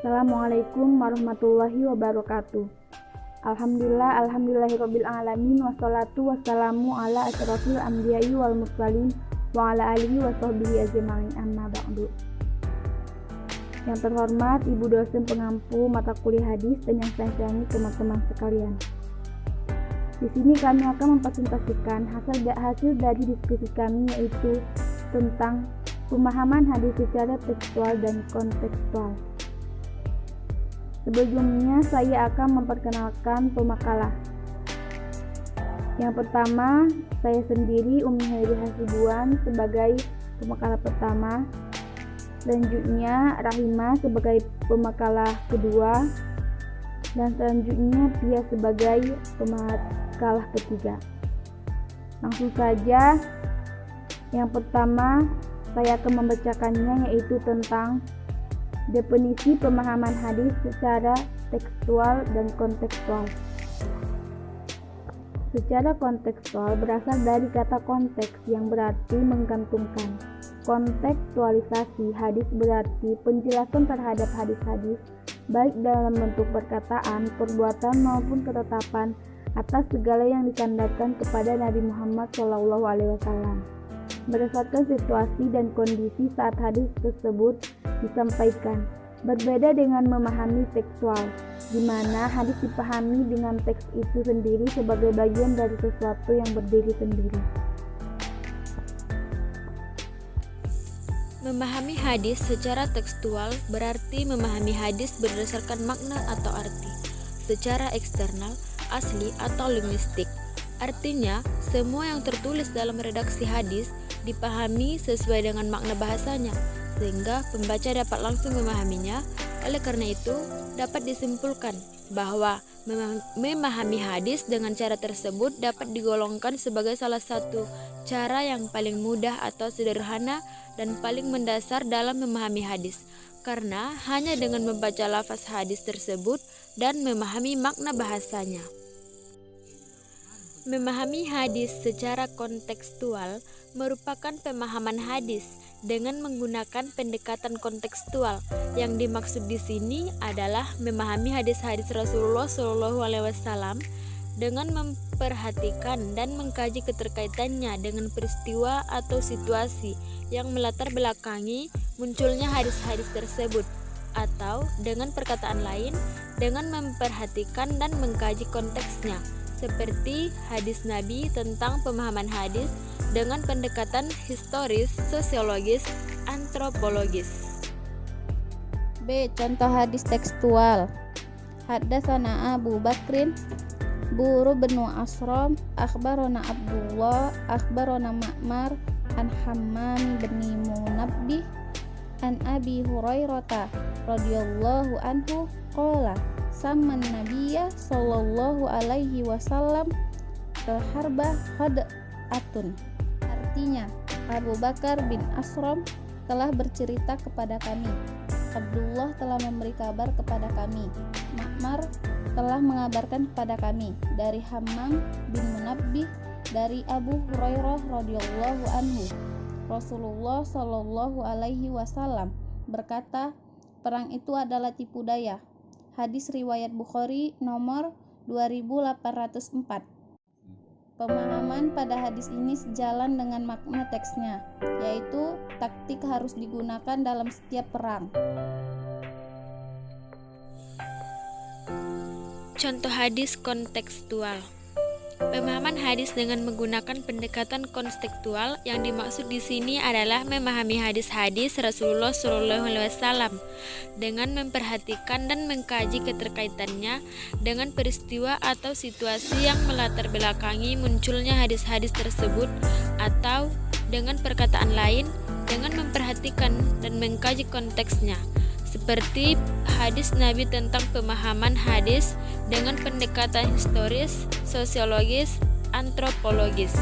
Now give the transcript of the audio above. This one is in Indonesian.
Assalamualaikum warahmatullahi wabarakatuh. Alhamdulillahirabbil alamin wassalatu wassalamu ala asyrofil anbiya'i wal mursalin wa ala alihi wa sahbihi ajma'in, amma ba'du. Yang terhormat Ibu dosen pengampu mata kuliah hadis dan yang saya sayangi teman-teman sekalian. Di sini kami akan mempresentasikan hasil dari diskusi kami, yaitu tentang pemahaman hadis secara tekstual dan kontekstual. Sebelumnya saya akan memperkenalkan pemakalah. Yang pertama, saya sendiri Umi Hairi Hasibuan sebagai pemakalah pertama. Selanjutnya Rahima sebagai pemakalah kedua, dan selanjutnya Pia sebagai pemakalah ketiga. Langsung saja, yang pertama saya akan membacakannya, yaitu tentang definisi pemahaman hadis secara tekstual dan kontekstual. Secara kontekstual berasal dari kata konteks yang berarti menggantungkan. Kontekstualisasi hadis berarti penjelasan terhadap hadis-hadis baik dalam bentuk perkataan, perbuatan maupun ketetapan atas segala yang disandarkan kepada Nabi Muhammad SAW berdasarkan situasi dan kondisi saat hadis tersebut disampaikan. Berbeda dengan memahami tekstual, di mana hadis dipahami dengan teks itu sendiri sebagai bagian dari sesuatu yang berdiri sendiri. Memahami hadis secara tekstual berarti memahami hadis berdasarkan makna atau arti secara eksternal, asli atau linguistik. Artinya, semua yang tertulis dalam redaksi hadis dipahami sesuai dengan makna bahasanya, sehingga pembaca dapat langsung memahaminya. Oleh karena itu, dapat disimpulkan bahwa memahami hadis dengan cara tersebut dapat digolongkan sebagai salah satu cara yang paling mudah atau sederhana dan paling mendasar dalam memahami hadis, karena hanya dengan membaca lafaz hadis tersebut dan memahami makna bahasanya. Memahami hadis secara kontekstual merupakan pemahaman hadis dengan menggunakan pendekatan kontekstual. Yang dimaksud di sini adalah memahami hadis-hadis Rasulullah SAW dengan memperhatikan dan mengkaji keterkaitannya dengan peristiwa atau situasi yang melatar belakangi munculnya hadis-hadis tersebut, atau dengan perkataan lain, dengan memperhatikan dan mengkaji konteksnya, seperti hadis Nabi tentang pemahaman hadis dengan pendekatan historis, sosiologis, antropologis. B. Contoh hadis tekstual. Haddatsana Abu Bakrin Buru bin Asram akhbarana Abdullah akhbarana Ma'mar an Hammam bin Munabbih an Abi Hurairah radhiyallahu anhu qala sama Nabiya sallallahu alaihi wasallam al-harba khad'atun. Artinya, Abu Bakar bin Asram telah bercerita kepada kami, Abdullah telah memberi kabar kepada kami, Ma'mar telah mengabarkan kepada kami dari Hammam bin Munabbih dari Abu Hurairah radhiyallahu anhu. Rasulullah sallallahu alaihi wasallam berkata, perang itu adalah tipu daya. Hadis riwayat Bukhari nomor 2804. Pemahaman pada hadis ini sejalan dengan makna teksnya, yaitu taktik harus digunakan dalam setiap perang. Contoh hadis kontekstual. Pemahaman hadis dengan menggunakan pendekatan kontekstual yang dimaksud di sini adalah memahami hadis-hadis Rasulullah SAW dengan memperhatikan dan mengkaji keterkaitannya dengan peristiwa atau situasi yang melatar belakangi munculnya hadis-hadis tersebut, atau dengan perkataan lain, dengan memperhatikan dan mengkaji konteksnya, seperti hadis Nabi tentang pemahaman hadis dengan pendekatan historis, sosiologis, antropologis.